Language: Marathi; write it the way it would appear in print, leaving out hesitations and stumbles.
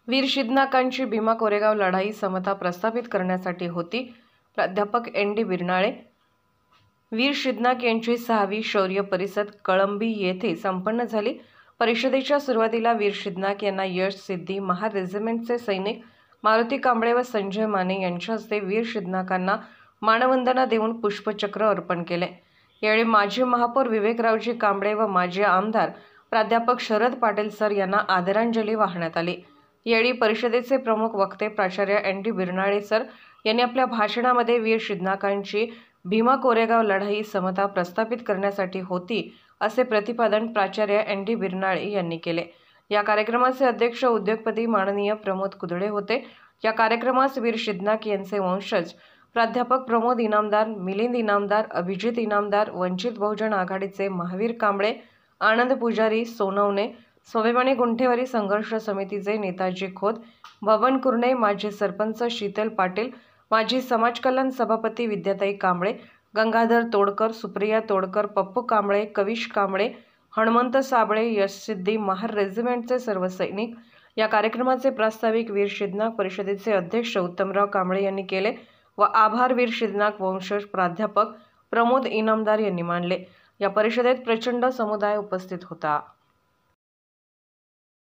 वीर शिधनाकांची भीमा कोरेगाव लढाई समता प्रस्थापित करण्यासाठी होती. प्राध्यापक ND बिरनाळे. वीर शिधनाक यांची 6वी शौर्य परिषद कळंबी येथे संपन्न झाली. परिषदेच्या सुरुवातीला वीर शिधनाक यांना यश सिद्धी महार रेजिमेंटचे सैनिक मारुती कांबळे व संजय माने यांच्या हस्ते वीर शिधनाकांना मानवंदना देऊन पुष्पचक्र अर्पण केले. यावेळी माजी महापौर विवेकरावजी कांबळे व माजी आमदार प्राध्यापक शरद पाटील सर यांना आदरांजली वाहण्यात आली. यावेळी परिषदेचे प्रमुख वक्ते प्राचार्य ND बिरनाळे सर यांनी आपल्या भाषणामध्ये वीर शिधनाकांची भीमा कोरेगाव लढाई समता प्रस्थापित करण्यासाठी होती असे प्रतिपादन प्राचार्य ND बिरनाळे यांनी केले. या कार्यक्रमाचे अध्यक्ष उद्योगपती माननीय प्रमोद कुदळे होते. या कार्यक्रमास वीर शिधनाक यांचे वंशज प्राध्यापक प्रमोद इनामदार, मिलिंद इनामदार, अभिजित इनामदार, वंचित बहुजन आघाडीचे महावीर कांबळे, आनंद पुजारी, सोनवणे, स्वाभिमानी गुंठेवारी संघर्ष समितीचे नेताजी खोत, बबन कुरणे, माजी सरपंच शीतल पाटील, माजी समाज कल्याण सभापती विद्याताई कांबळे, गंगाधर तोडकर, सुप्रिया तोडकर, पप्पू कांबळे, कविश कांबळे, हनुमंत साबळे, यशसिद्धी महार रेजिमेंटचे सर्व सैनिक. या कार्यक्रमाचे प्रास्ताविक वीर शिधनाक परिषदेचे अध्यक्ष उत्तमराव कांबळे यांनी केले व आभार वीर शिधनाक वंशज प्राध्यापक प्रमोद इनामदार यांनी मानले. या परिषदेत प्रचंड समुदाय उपस्थित होता.